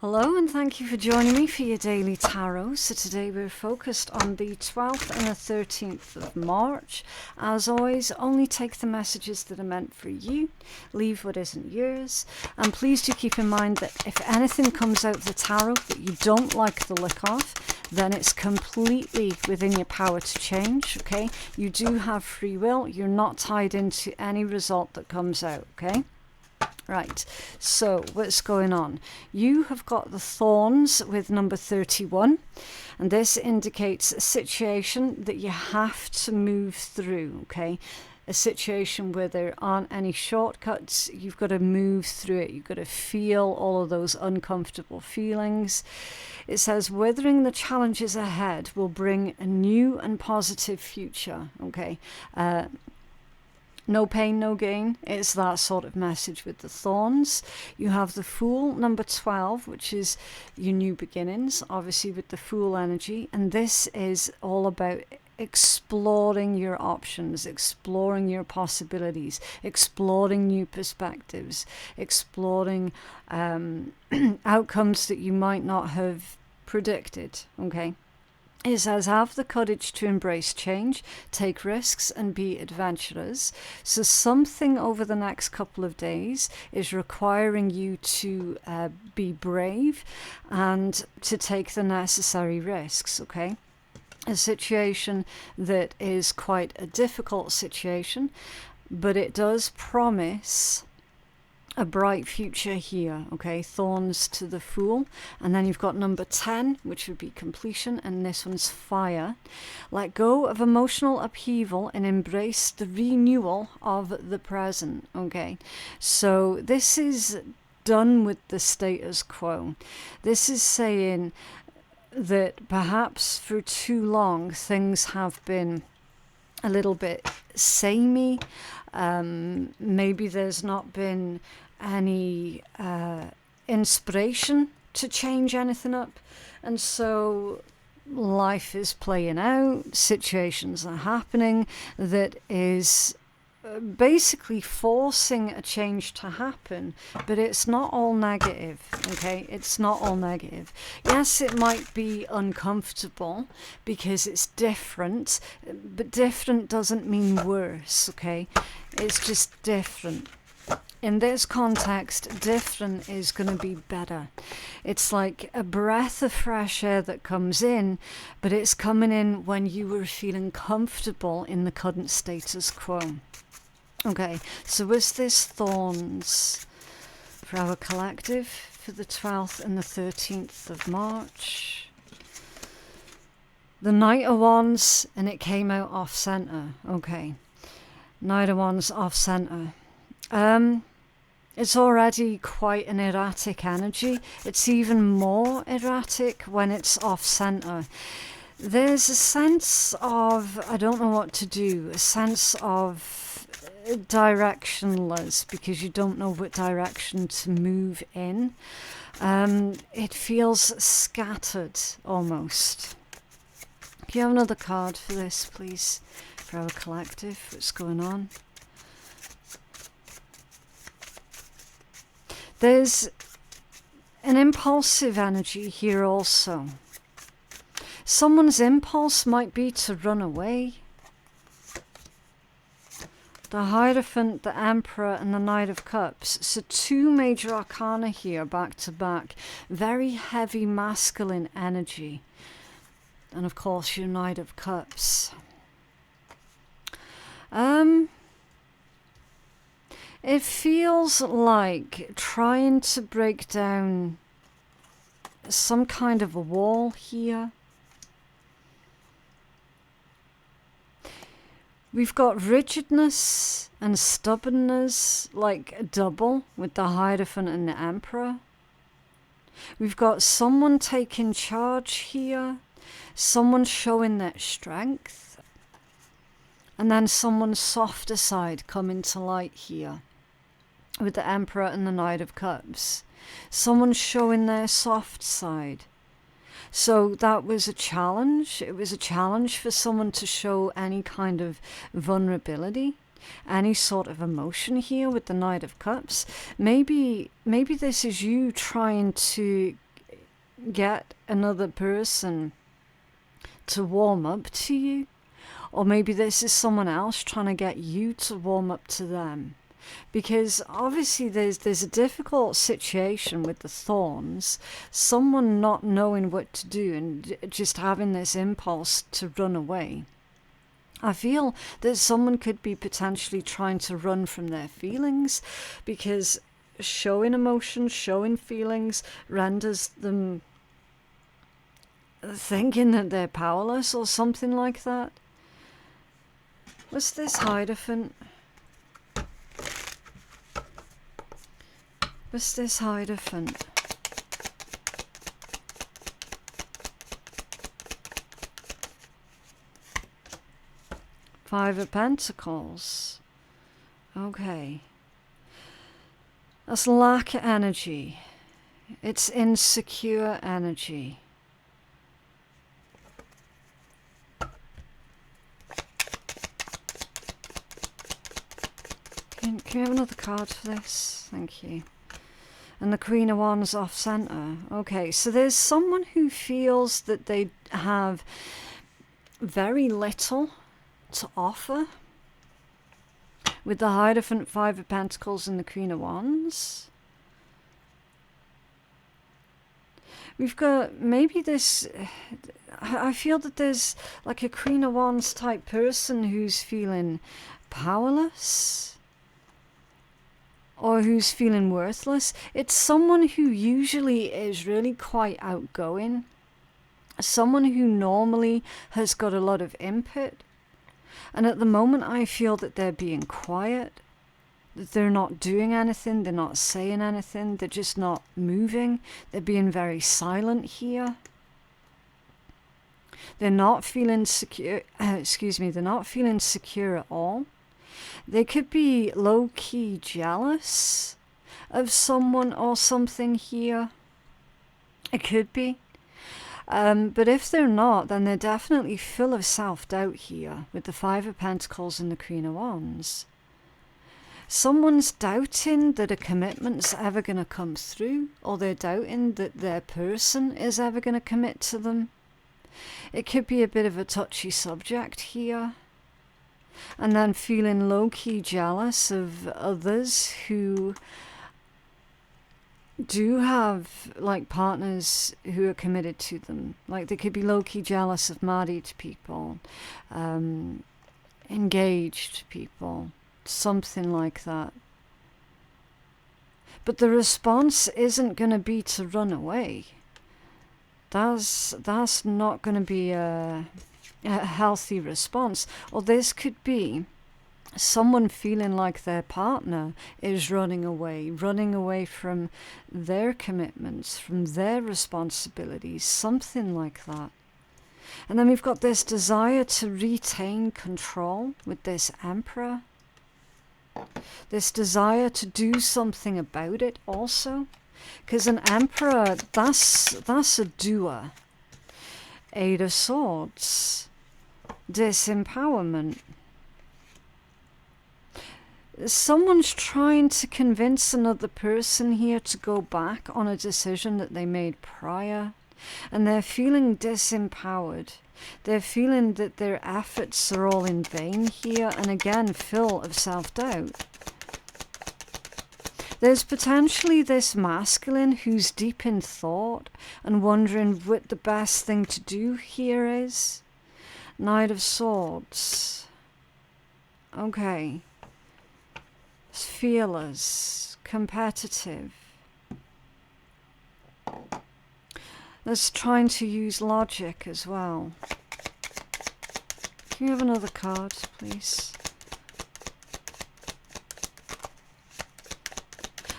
Hello and thank you for joining me for your daily tarot. So today we're focused on the 12th and the 13th of March. As always, only take the messages that are meant for you, leave what isn't yours. And please do keep in mind that if anything comes out of the tarot that you don't like the look of, then it's completely within your power to change, okay? You do have free will. You're not tied into any result that comes out, okay? Right, so what's going on? You have got the thorns with number 31, and this indicates a situation that you have to move through, okay? A situation where there aren't any shortcuts. You've got to move through it. You've got to feel all of those uncomfortable feelings. It says, weathering the challenges ahead will bring a new and positive future, okay? No pain, no gain. It's that sort of message with the thorns. You have the Fool, number 12, which is your new beginnings, obviously with the Fool energy. And this is all about exploring your options, exploring your possibilities, exploring new perspectives, exploring outcomes that you might not have predicted, okay? It says, have the courage to embrace change, take risks and be adventurous. So something over the next couple of days is requiring you to be brave and to take the necessary risks, okay? A situation that is quite a difficult situation, but it does promise a bright future here, okay? Thorns to the Fool. And then you've got number 10, which would be completion, and this one's fire. Let go of emotional upheaval and embrace the renewal of the present, okay? So this is done with the status quo. This is saying that perhaps for too long things have been a little bit samey. Maybe there's not been any inspiration to change anything up, and so life is playing out, situations are happening that is basically forcing a change to happen, but it's not all negative, okay? It's not all negative. Yes, it might be uncomfortable because it's different, but different doesn't mean worse, okay? It's just different. In this context, different is going to be better. It's like a breath of fresh air that comes in, but it's coming in when you were feeling comfortable in the current status quo. Okay, so was this thorns for our collective for the 12th and the 13th of March? The Knight of Wands, and it came out off center. Okay, Knight of Wands off center. It's already quite an erratic energy. It's even more erratic when it's off center. There's a sense of, I don't know what to do, a sense of directionless because you don't know what direction to move in. It feels scattered almost. Can you have another card for this, please, for our collective? What's going on? There's an impulsive energy here also. Someone's impulse might be to run away. The Hierophant, the Emperor, and the Knight of Cups. So two major arcana here, back to back. Very heavy masculine energy. And of course, your Knight of Cups. It feels like trying to break down some kind of a wall here. We've got rigidness and stubbornness, like a double with the Hierophant and the Emperor. We've got someone taking charge here, someone showing their strength, and then someone's softer side coming to light here with the Emperor and the Knight of Cups. Someone showing their soft side. So that was a challenge. It was a challenge for someone to show any kind of vulnerability, any sort of emotion here with the Knight of Cups. Maybe this is you trying to get another person to warm up to you. Or maybe this is someone else trying to get you to warm up to them. Because obviously there's a difficult situation with the thorns. Someone not knowing what to do and just having this impulse to run away. I feel that someone could be potentially trying to run from their feelings, because showing emotions, showing feelings renders them thinking that they're powerless or something like that. What's this Hierophant? What's this Hierophant? Five of Pentacles. Okay. That's lack of energy. It's insecure energy. Can we have another card for this? Thank you. And the Queen of Wands off center. Okay, so there's someone who feels that they have very little to offer with the Hierophant, Five of Pentacles, and the Queen of Wands. We've got maybe this, I feel that there's like a Queen of Wands type person who's feeling powerless or who's feeling worthless. It's someone who usually is really quite outgoing, someone who normally has got a lot of input. And at the moment, I feel that they're being quiet, that they're not doing anything, they're not saying anything, they're just not moving. They're being very silent here. They're not feeling secure, they're not feeling secure at all. They could be low-key jealous of someone or something here. It could be. But if they're not, then they're definitely full of self-doubt here with the Five of Pentacles and the Queen of Wands. Someone's doubting that a commitment's ever going to come through, or they're doubting that their person is ever going to commit to them. It could be a bit of a touchy subject here. And then feeling low-key jealous of others who do have like partners who are committed to them. Like they could be low-key jealous of married people, engaged people, something like that. But the response isn't going to be to run away. That's not going to be a healthy response. Or this could be someone feeling like their partner is running away from their commitments, from their responsibilities, something like that. And then we've got this desire to retain control with this Emperor. This desire to do something about it also. Because an Emperor, that's a doer. Eight of Swords. Disempowerment. Someone's trying to convince another person here to go back on a decision that they made prior. And they're feeling disempowered. They're feeling that their efforts are all in vain here, and again, full of self-doubt. There's potentially this masculine who's deep in thought and wondering what the best thing to do here is. Knight of Swords. Okay. It's fearless, competitive. That's trying to use logic as well. Can you have another card, please?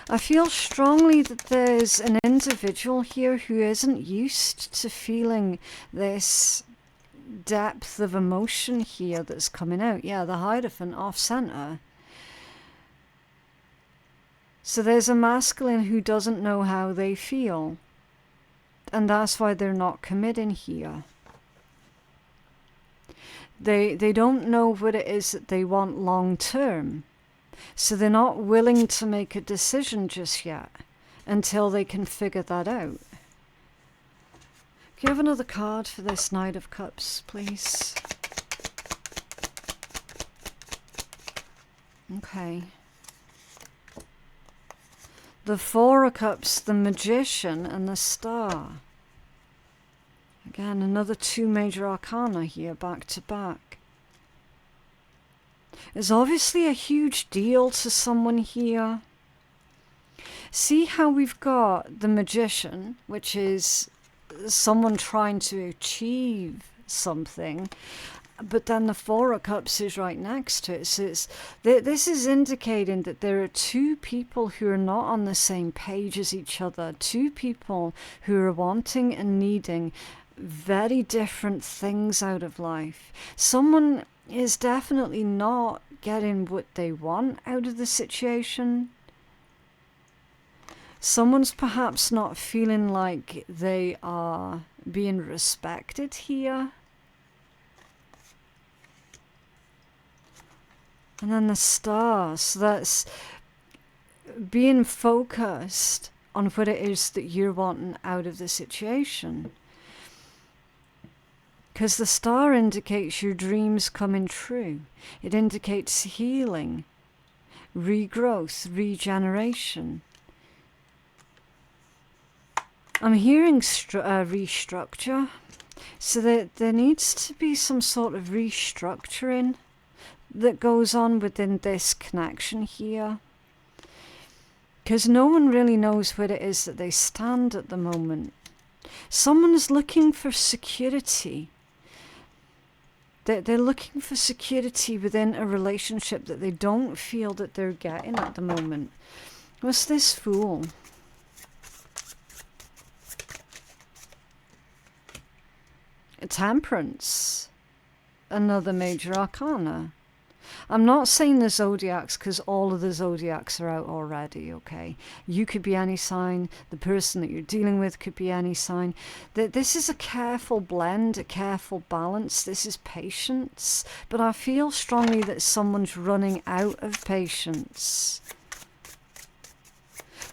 I feel strongly that there's an individual here who isn't used to feeling this depth of emotion here that's coming out. Yeah, the Hierophant off center. So there's a masculine who doesn't know how they feel. And that's why they're not committing here. They don't know what it is that they want long term. So they're not willing to make a decision just yet until they can figure that out. you have another card for this Knight of Cups, please? Okay. The Four of Cups, the Magician, and the Star. Again, another two major arcana here, back to back. It's obviously a huge deal to someone here. See how we've got the Magician, which is someone trying to achieve something, but then the Four of Cups is right next to it. So this is indicating that there are two people who are not on the same page as each other, two people who are wanting and needing very different things out of life. Someone is definitely not getting what they want out of the situation. Someone's perhaps not feeling like they are being respected here. And then the Star, so that's being focused on what it is that you're wanting out of the situation. Because the Star indicates your dreams coming true. It indicates healing, regrowth, regeneration. I'm hearing restructure. So there needs to be some sort of restructuring that goes on within this connection here. Because no one really knows where it is that they stand at the moment. Someone's looking for security. They're looking for security within a relationship that they don't feel that they're getting at the moment. What's this Fool? Temperance. Another major arcana. I'm not saying the zodiacs because all of the zodiacs are out already, okay? You could be any sign. The person that you're dealing with could be any sign. This is a careful blend, a careful balance. This is patience. But I feel strongly that someone's running out of patience.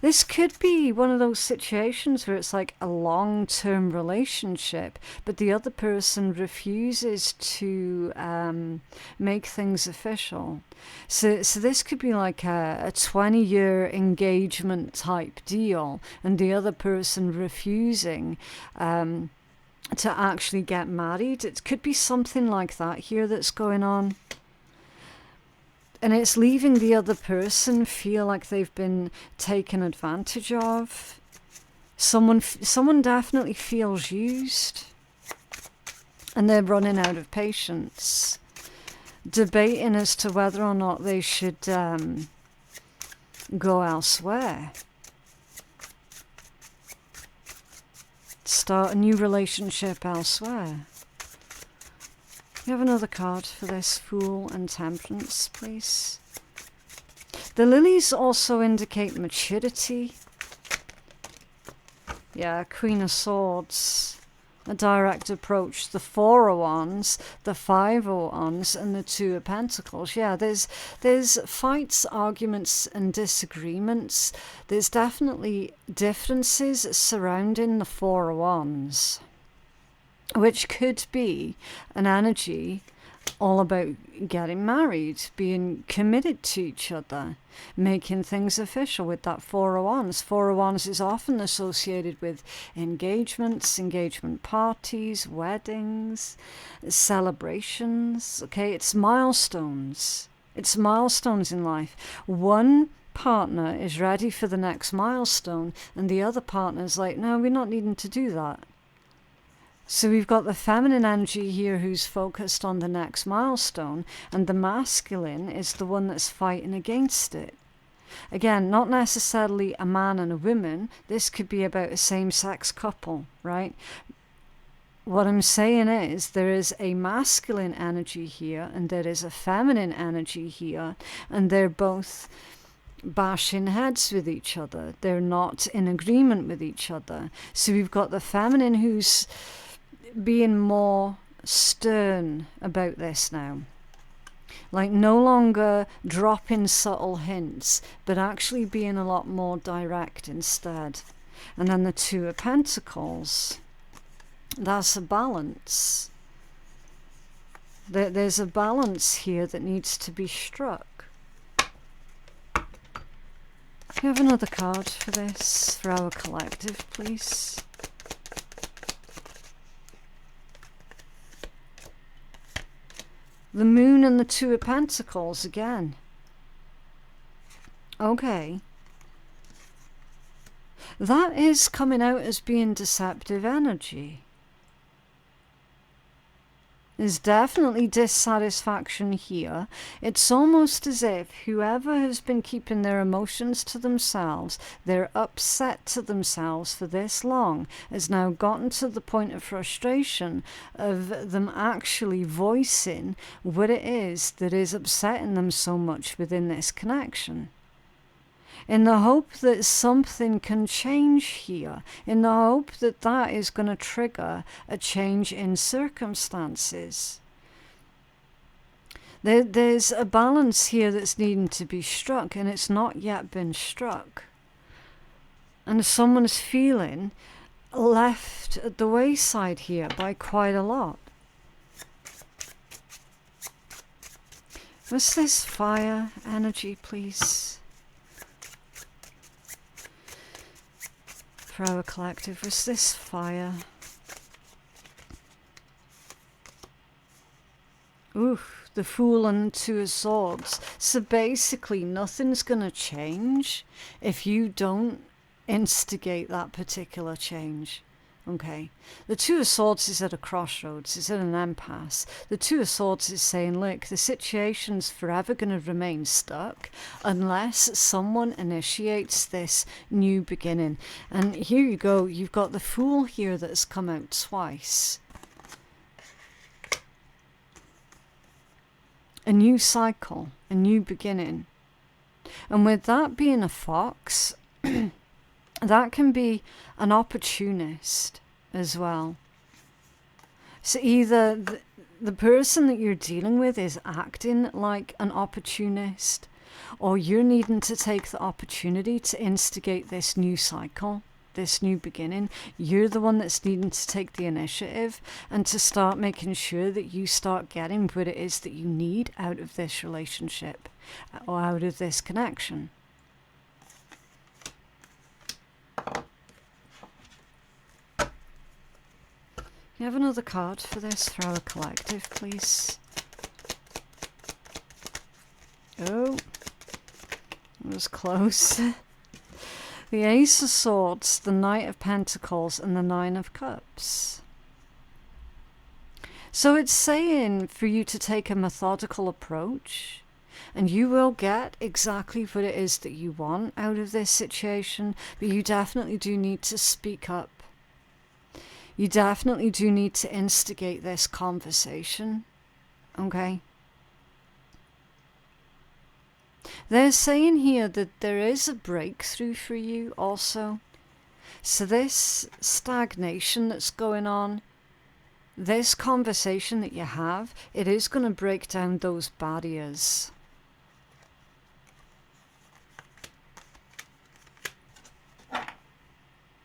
This could be one of those situations where it's like a long-term relationship, but the other person refuses to make things official. So this could be like a 20-year engagement type deal, and the other person refusing to actually get married. It could be something like that here that's going on. And it's leaving the other person feel like they've been taken advantage of. Someone definitely feels used. And they're running out of patience. Debating as to whether or not they should go elsewhere. Start a new relationship elsewhere. You have another card for this Fool and Temperance, please. The lilies also indicate maturity. Yeah, Queen of Swords. A direct approach. The Four of Wands, the Five of Wands, and the Two of Pentacles. Yeah, there's fights, arguments, and disagreements. There's definitely differences surrounding the Four of Wands, which could be an energy all about getting married, being committed to each other, making things official with that Four of Wands. Four of Wands is often associated with engagements, engagement parties, weddings, celebrations. Okay, it's milestones. It's milestones in life. One partner is ready for the next milestone, and the other partner is like, no, we're not needing to do that. So we've got the feminine energy here who's focused on the next milestone, and the masculine is the one that's fighting against it. Again, not necessarily a man and a woman. This could be about a same-sex couple, right? What I'm saying is there is a masculine energy here and there is a feminine energy here, and they're both bashing heads with each other. They're not in agreement with each other. So we've got the feminine who's being more stern about this now. Like no longer dropping subtle hints, but actually being a lot more direct instead. And then the Two of Pentacles. That's a balance. There's a balance here that needs to be struck. Can you have another card for this, for our collective, please? The Moon and the Two of Pentacles again. Okay. That is coming out as being deceptive energy. There's definitely dissatisfaction here. It's almost as if whoever has been keeping their emotions to themselves, they're upset to themselves for this long, has now gotten to the point of frustration of them actually voicing what it is that is upsetting them so much within this connection. In the hope that something can change here, in the hope that that is going to trigger a change in circumstances. There's a balance here that's needing to be struck, and it's not yet been struck. And someone's feeling left at the wayside here by quite a lot. What's this fire energy, please? For our collective, was this fire? Ooh, the Fool and Two of Swords. So basically nothing's going to change if you don't instigate that particular change. Okay, the Two of Swords is at a crossroads, it's at an impasse. The Two of Swords is saying, look, the situation's forever going to remain stuck unless someone initiates this new beginning. And here you go, you've got the Fool here that's come out twice. A new cycle, a new beginning. And with that being a fox, that can be an opportunist as well. So either the person that you're dealing with is acting like an opportunist, or you're needing to take the opportunity to instigate this new cycle, this new beginning. You're the one that's needing to take the initiative and to start making sure that you start getting what it is that you need out of this relationship or out of this connection. You have another card for this, for our collective, please. Oh, it was close. The Ace of Swords, the Knight of Pentacles, and the Nine of Cups. So it's saying for you to take a methodical approach, and you will get exactly what it is that you want out of this situation, but you definitely do need to speak up. You definitely do need to instigate this conversation, okay? They're saying here that there is a breakthrough for you also. So this stagnation that's going on, this conversation that you have, it is going to break down those barriers.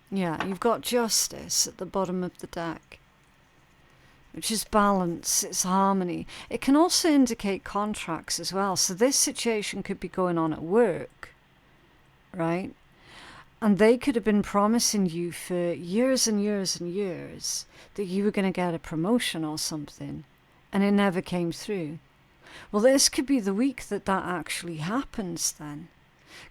Yeah, you've got justice at the bottom of the deck, which is balance, it's harmony. It can also indicate contracts as well. So this situation could be going on at work, right? And they could have been promising you for years and years and years that you were going to get a promotion or something, and it never came through. Well, this could be the week that that actually happens then.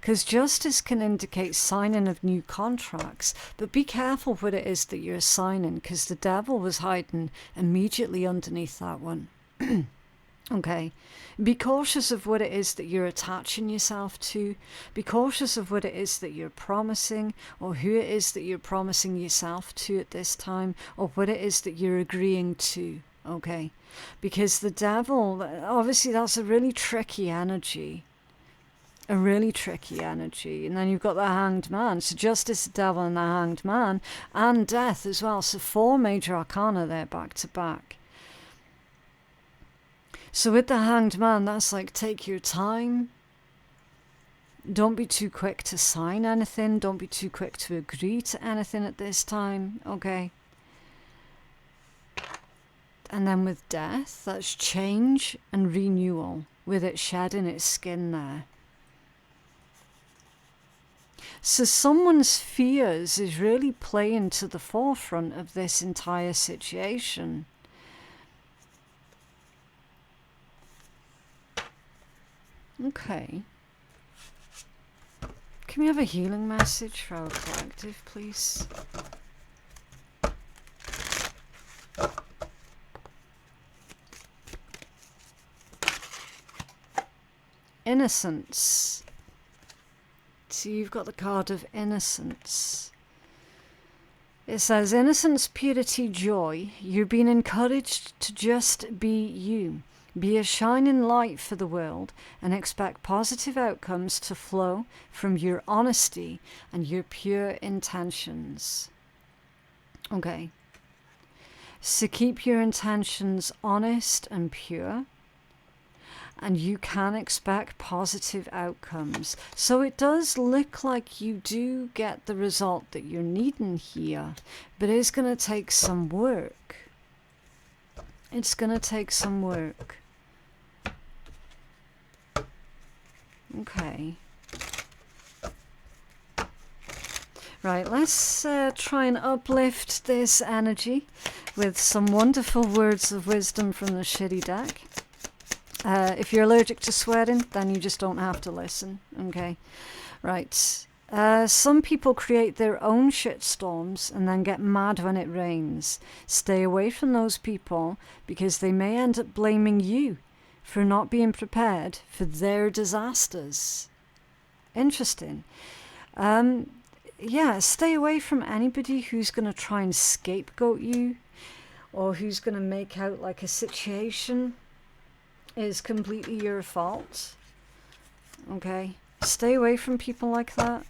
Because justice can indicate signing of new contracts, but be careful what it is that you're signing, because the devil was hiding immediately underneath that one. Okay, be cautious of what it is that you're attaching yourself to. Be cautious of what it is that you're promising, or who it is that you're promising yourself to at this time, or what it is that you're agreeing to. Okay, because the devil, obviously that's a really tricky energy. A really tricky energy. And then you've got the Hanged Man. So justice, the devil, and the Hanged Man, and death as well. So 4 major arcana there back to back. So with the Hanged Man, that's like, take your time. Don't be too quick to sign anything. Don't be too quick to agree to anything at this time. Okay. And then with death, that's change and renewal, with it shedding its skin there. So someone's fears is really playing to the forefront of this entire situation. Okay. Can we have a healing message for our collective, please? Innocence. So you've got the card of innocence. It says, innocence, purity, joy. You're being encouraged to just be you. Be a shining light for the world and expect positive outcomes to flow from your honesty and your pure intentions. Okay. So keep your intentions honest and pure, and you can expect positive outcomes. So it does look like you do get the result that you're needing here, but it's going to take some work. It's going to take some work. Okay. Right, let's try and uplift this energy with some wonderful words of wisdom from the shitty deck. If you're allergic to swearing, then you just don't have to listen, okay? Right. Some people create their own shitstorms and then get mad when it rains. Stay away from those people because they may end up blaming you for not being prepared for their disasters. Interesting. Yeah, stay away from anybody who's going to try and scapegoat you, or who's going to make out like a situation is completely your fault. Okay? Stay away from people like that.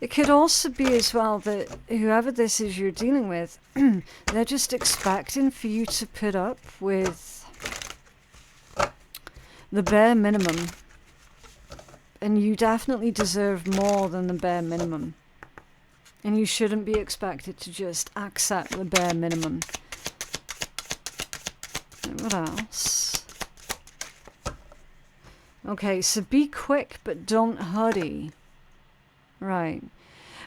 It could also be as well that whoever this is you're dealing with, they're just expecting for you to put up with the bare minimum. And you definitely deserve more than the bare minimum. And you shouldn't be expected to just accept the bare minimum. What else? Okay, so be quick but don't hurry. Right.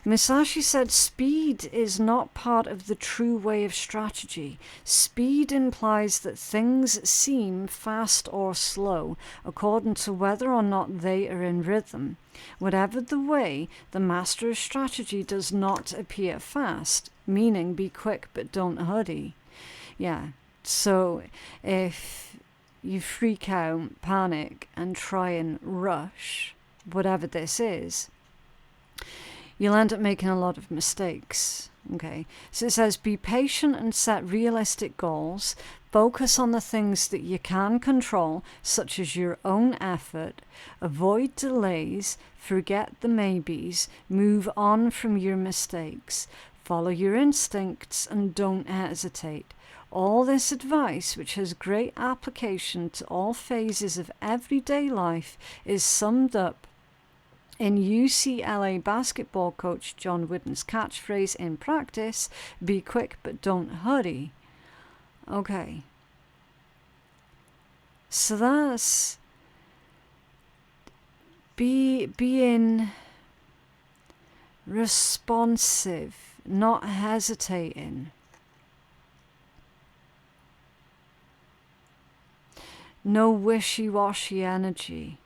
Musashi said speed is not part of the true way of strategy. Speed implies that things seem fast or slow according to whether or not they are in rhythm. Whatever the way, the master of strategy does not appear fast, meaning be quick but don't hurry. Yeah, so if you freak out, panic, and try and rush, whatever this is, you'll end up making a lot of mistakes. Okay, so it says be patient and set realistic goals. Focus on the things that you can control, such as your own effort. Avoid delays. Forget the maybes. Move on from your mistakes. Follow your instincts and don't hesitate. All this advice, which has great application to all phases of everyday life, is summed up in UCLA basketball coach John Wooden's catchphrase in practice, be quick but don't hurry. Okay. So that's being responsive, not hesitating. No wishy-washy energy.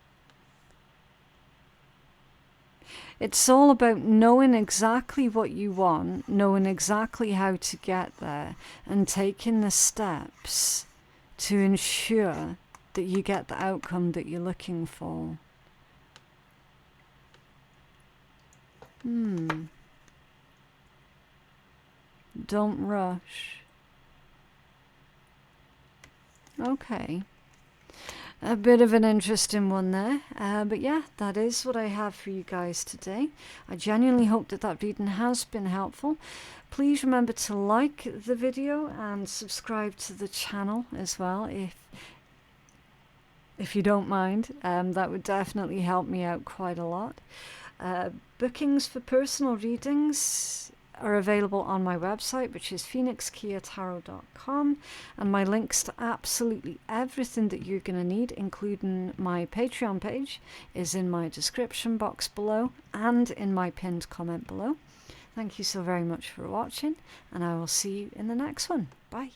It's all about knowing exactly what you want, knowing exactly how to get there, and taking the steps to ensure that you get the outcome that you're looking for. Don't rush. Okay. A bit of an interesting one there, but yeah, that is what I have for you guys today. I genuinely hope that that reading has been helpful. Please remember to like the video and subscribe to the channel as well, if you don't mind. That would definitely help me out quite a lot. Bookings for personal readings, are available on my website, which is phoenixkeiatarot.com, and my links to absolutely everything that you're going to need, including my Patreon page, is in my description box below and in my pinned comment below. Thank you so very much for watching, and I will see you in the next one. Bye.